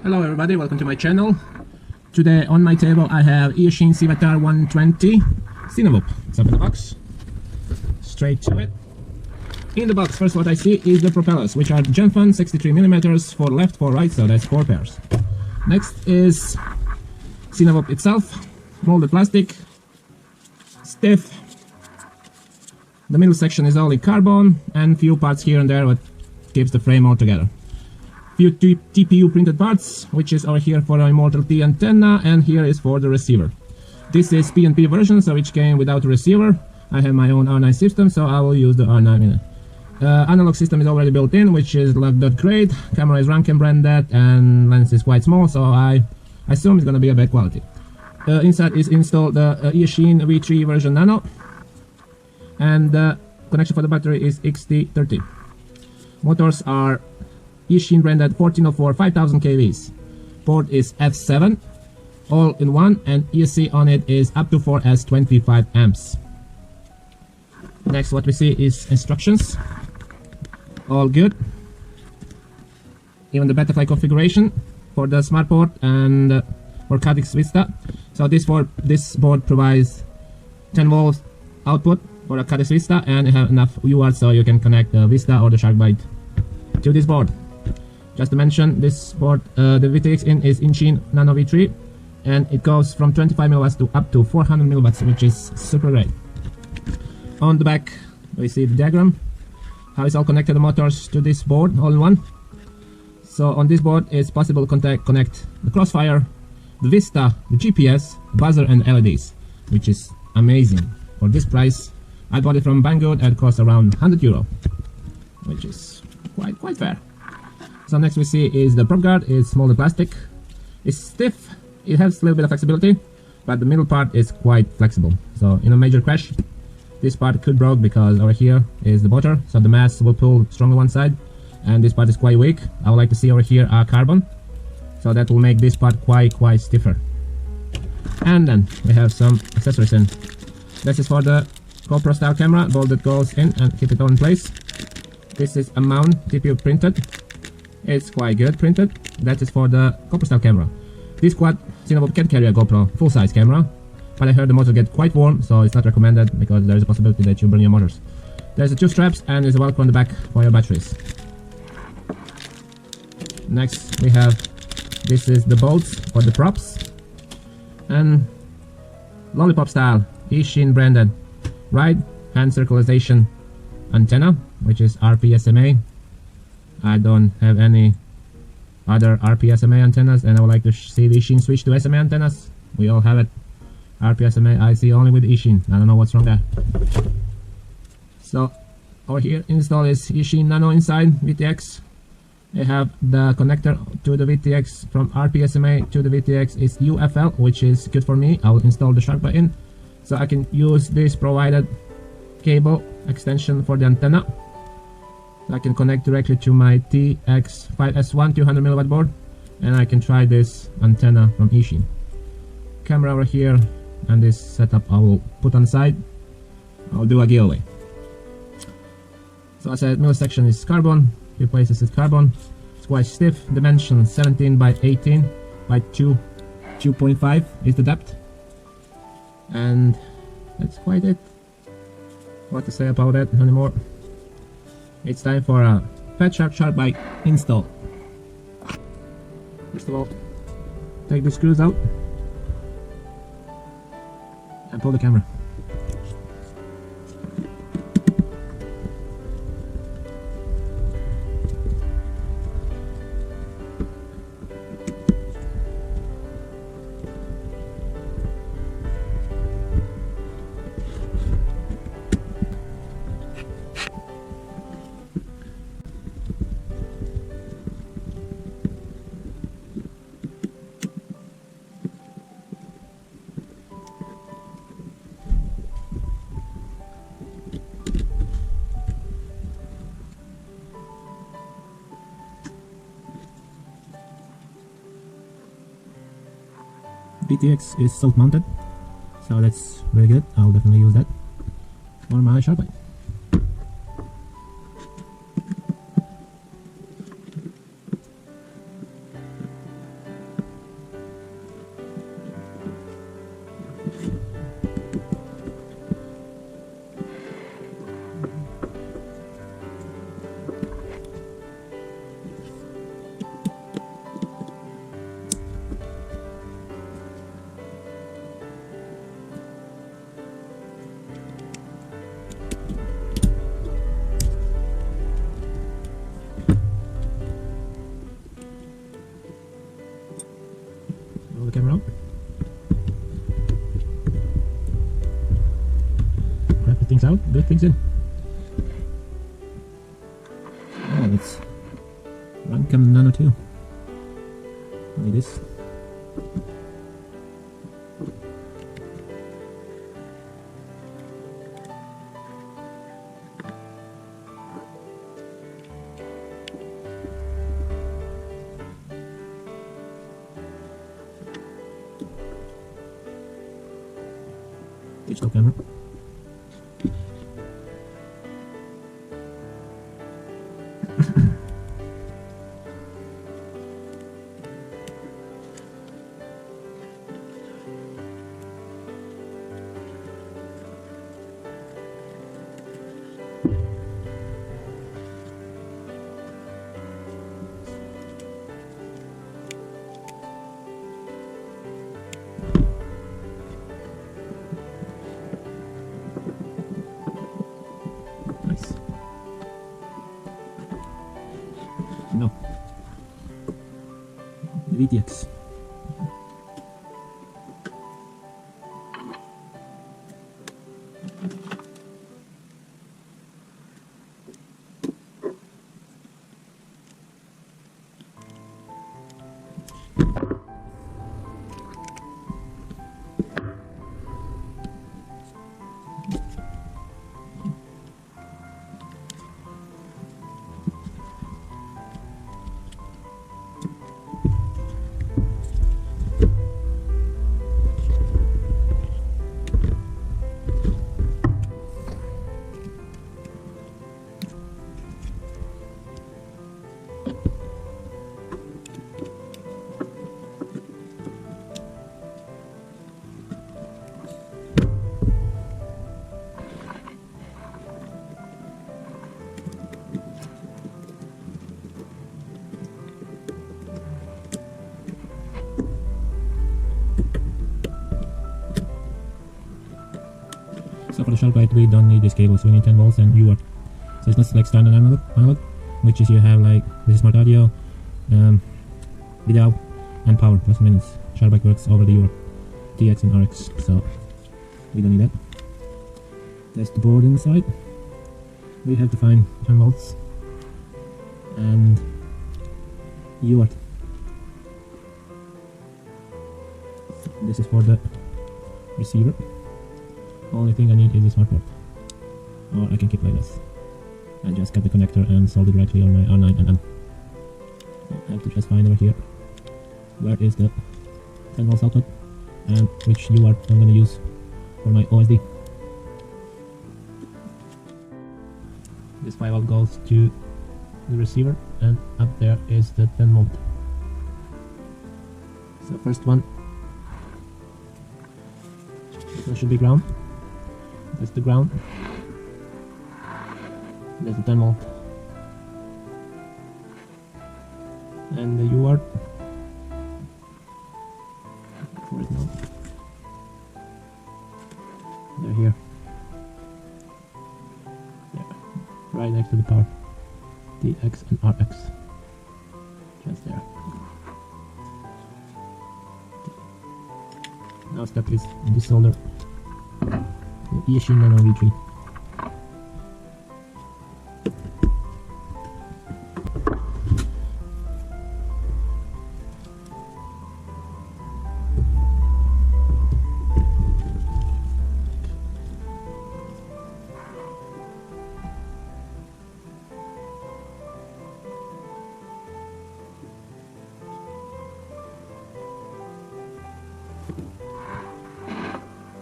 Hello everybody, welcome to my channel. Today on my table I have Eachine Cvatar 120 Cinewhoop. It's up in the box. Straight to it. In the box, first what I see is the propellers, which are Genfan 63mm for left, for right, so that's 4 pairs. Next is Cinewhoop itself, molded plastic, stiff. The middle section is only carbon and few parts here and there what keeps the frame all together. Few TPU printed parts, which is over here for our Immortal T antenna, and here is for the receiver. This is PNP version, so which came without a receiver. I have my own R9 system, so I will use the R9 in it. Analog system is already built in, which is great. Camera is Ranken branded and lens is quite small, so I assume it's gonna be a bad quality. Inside is installed the Eachine V3 version Nano, and the connection for the battery is XT30. Motors are Eachine branded 1404 5000 kVs. Port is F7, all in one, and ESC on it is up to 4S 25 amps. Next what we see is instructions. All good. Even the betaflight configuration for the smart port and for TX5S Vista. So this board provides 10 volts output for a TX5S Vista, and you have enough UART so you can connect the Vista or the Shark byte to this board. Just to mention, this board, the VTX in is Eachine Nano V3, and it goes from 25mW to up to 400mW, which is super great. On the back, we see the diagram, how it's all connected, the motors to this board, all in one. So on this board, it's possible to connect the Crossfire, the Vista, the GPS, buzzer, and LEDs, which is amazing. For this price, I bought it from Banggood and it cost around €100, which is quite fair. So next we see is the prop guard. It's molded plastic. It's stiff. It has a little bit of flexibility, but the middle part is quite flexible. So in a major crash, this part could break because over here is the motor, so the mass will pull strongly one side, and this part is quite weak. I would like to see over here carbon, so that will make this part quite stiffer. And then we have some accessories in. This is for the GoPro style camera, bolt that goes in and keep it all in place. This is a mount TPU printed. It's quite good printed. That is for the GoPro style camera. This quad Cinewhoop can carry a GoPro full-size camera, but I heard the motor get quite warm, so it's not recommended because there is a possibility that you burn your motors. There's the 2 straps and there's a Velcro on the back for your batteries. Next we have, this is the bolts for the props, and lollipop style Eachine branded right hand circularization antenna, which is RPSMA. I don't have any other RPSMA antennas, and I would like to see the Eachine switch to SMA antennas. We all have it. RPSMA I see only with Eachine. I don't know what's wrong there. So over here install is Eachine Nano inside VTX. I have the connector to the VTX from RPSMA to the VTX is UFL, which is good for me. I will install the Shark button so I can use this provided cable extension for the antenna. I can connect directly to my TX5S.1 200mW board, and I can try this antenna from Eachine. Camera over here, and this setup I will put on the side. I'll do a giveaway. So I said middle section is carbon, few places is carbon. It's quite stiff. Dimension 17 by 18 by 2.5 is the depth, and that's quite it. What to say about it anymore? It's time for a Fatshark Shark bike install. First of all, take the screws out and pull the camera. VTX is self-mounted, so that's very good. I'll definitely use that for my Shark bite. Roll the camera out. Grab the things out, good things in. Oh, it's Runcam Nano 2. Only this. Digital camera. Nice. No. The VTX. So for the Shark byte, we don't need these cables, we need 10 volts and UART. So it's not like standard analog, which is you have like, this is smart audio, video, and power plus minus. Shark byte works over the UART, TX and RX, so we don't need that. That's the board inside. We have to find 10 volts and UART. This is for the receiver. Only thing I need is the smart port, or I can keep like this and just cut the connector and solder directly on my R9 and M. I have to just find over here where is the 10 volts output and which UART I'm going to use for my OSD. This 5 volt goes to the receiver and up there is the 10 volt. So first one, so should be ground. That's the ground. That's the 10 volt. And the UART. Where is it? They're here. Yeah. Right next to the power. TX and RX. Just there. Now step is in this solder. The Eachine V3.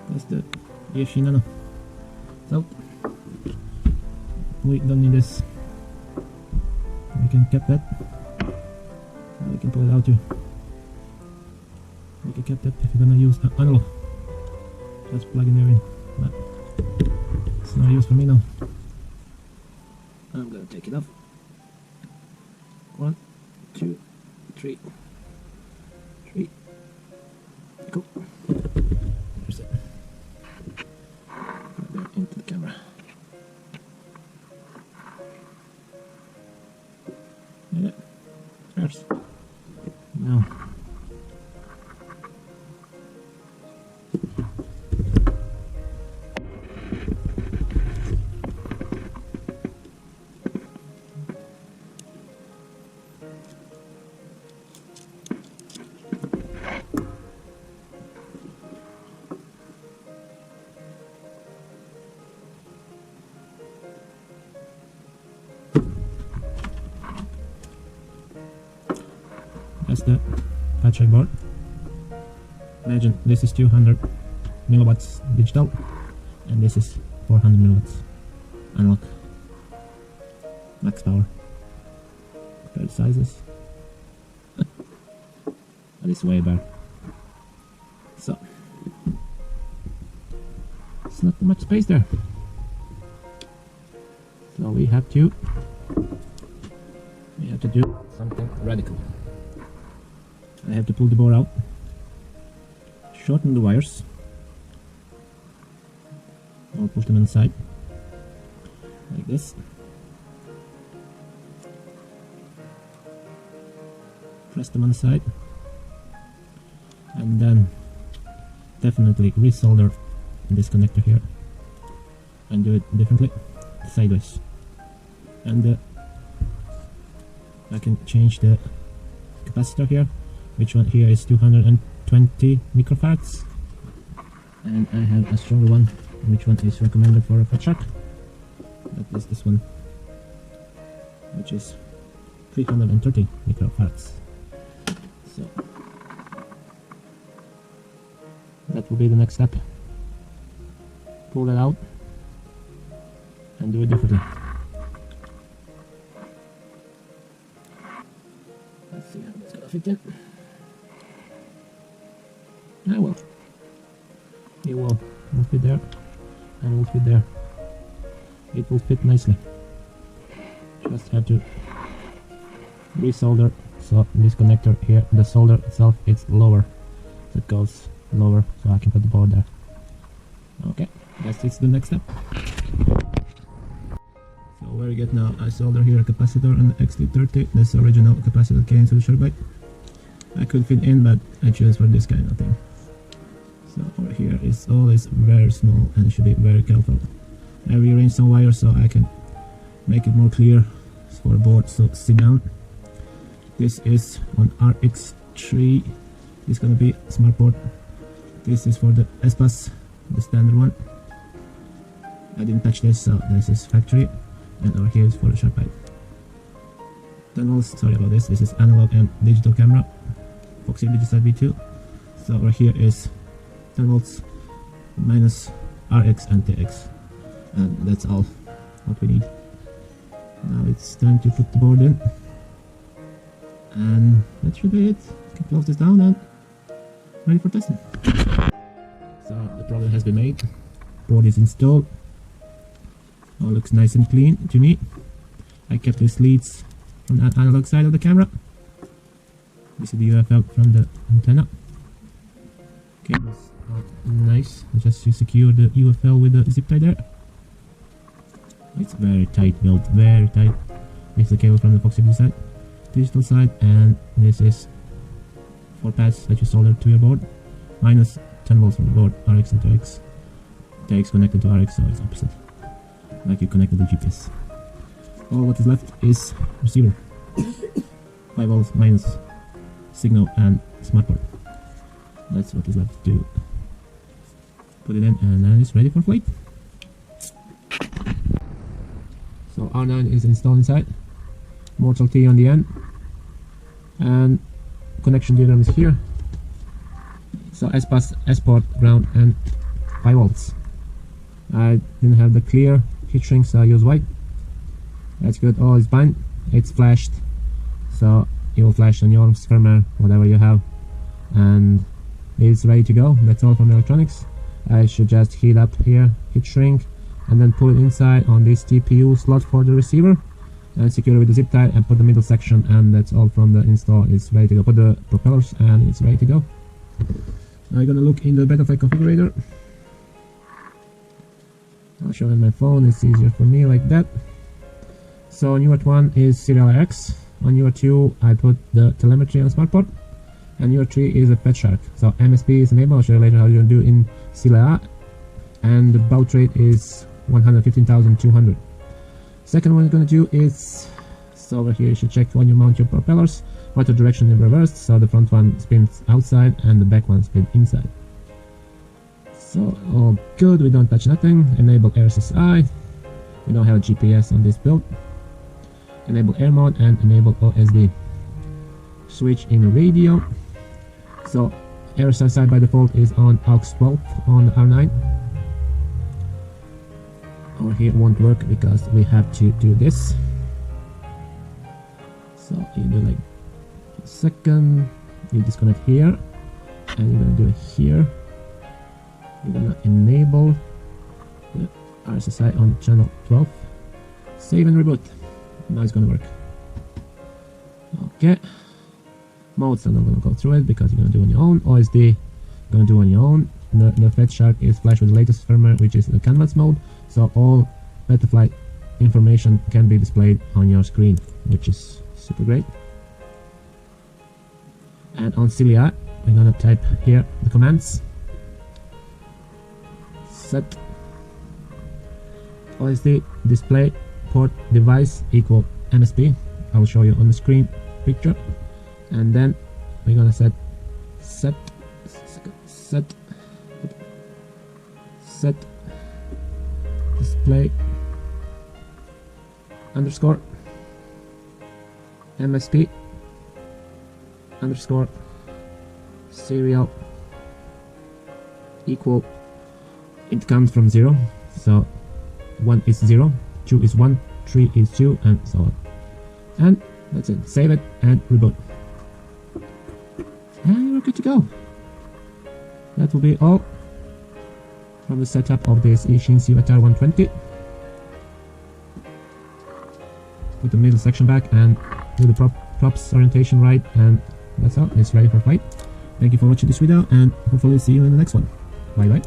That's the Eachine. So we don't need this. We can keep that. We can pull it out too. We can keep that if you're gonna use analog. Just plug in there in. But it's no use for me now. I'm gonna take it off. 1, 2, 3. Cool. There's it. Right there into the camera. Yeah. There's. Now the Fatshark board. Imagine this is 200 milliwatts digital and this is 400 milliwatts analog. Max power. Compare the sizes. That is way better. So it's not too much space there. So we have to do something radical. I have to pull the board out, shorten the wires, or push them inside like this. Press them on the side, and then definitely resolder this connector here, and do it differently, sideways. And I can change the capacitor here, which one here is 220 microfarads, and I have a stronger one, which one is recommended for a Fatshark. That is this one, which is 330 microfarads. So that will be the next step. Pull that out and do it differently. Let's see how it's gonna fit in. Ah well, it will fit there and it will fit there. It will fit nicely. Just have to resolder. So this connector here, the solder itself, it's lower. So it goes lower, so I can put the board there. Okay, guess it's the next step. So where we get now, I solder here a capacitor on the XT30. This original capacitor came to the Shark byte. I could fit in, but I choose for this kind of thing. So over here is always very small and should be very careful. I rearrange some wires so I can make it more clear for the board to sit down. This is on RX3. It's gonna be smart port. This is for the S-Bus, the standard one. I didn't touch this, so this is factory. And over here is for the Shark byte. 10 volts, sorry about this. This is analog and digital camera. Foxy Digicide V2. So over here is 10 volts minus RX and TX. And that's all what we need. Now it's time to put the board in. And that should be it. Can close this down and ready for testing. So the product has been made. Board is installed. All looks nice and clean to me. I kept these leads on the analog side of the camera. This is the UFL from the antenna. Cables are nice. Just to secure the UFL with the zip tie there. It's very tight built, very tight. This is the cable from the Foxy side, digital side, and this is 4 pads that you solder to your board, minus 10 volts from the board, RX and TX. TX connected to RX, so it's opposite, like you connected to GPS. All what is left is receiver, 5 volts minus signal and smart port. That's what is left to put it in, and then it's ready for flight. So R9 is installed inside, Mortal T on the end, and connection diagram is here. So S-Bus, S-port, ground, and 5 volts. I didn't have the clear heat shrink, so I use white. That's good. All is fine. It's flashed, so it will flash on your firmware, whatever you have, and it's ready to go. That's all from electronics. I should just heat up here, heat shrink, and then pull it inside on this TPU slot for the receiver and secure it with the zip tie and put the middle section, and that's all from the install. It's ready to go. Put the propellers and it's ready to go. Now I'm gonna look in the betaflight configurator. I'll show it on my phone, it's easier for me like that. So on UART 1 is serial RX, on UART 2 I put the telemetry and smart port, and UART 3 is a Fatshark. So MSP is enabled, I'll show you later how you do in SILA, and the baud rate is 115,200. Second one you're going to do is, so over here you should check when you mount your propellers, what the direction is reversed, so the front one spins outside and the back one spins inside. So all good, we don't touch nothing. Enable RSSI, we don't have a GPS on this build. Enable air mode and enable OSD. switch in radio. So RSSI by default is on aux 12 on R9. Over here won't work because we have to do this. So you do like a second, you disconnect here, and you're gonna do it here. You're gonna enable the RSSI on channel 12. Save and reboot. Now it's gonna work. Okay. Modes, I'm not gonna go through it because you're gonna do on your own. OSD, gonna do on your own. The Fatshark is flashed with the latest firmware, which is the canvas mode, so all betaflight information can be displayed on your screen, which is super great. And on Cilia, we're gonna type here the commands. Set OSD display port device equal MSP. I will show you on the screen picture. And then we're gonna set display underscore MSP underscore serial equal, it comes from 0, so 1 is 0, 2 is 1, 3 is 2, and so on. And that's it. Save it and reboot. And you're good to go. That will be all from the setup of this Eachine Cvatar 120. Put the middle section back and do the props orientation right, and that's all. It's ready for flight. Thank you for watching this video, and hopefully see you in the next one. Bye bye.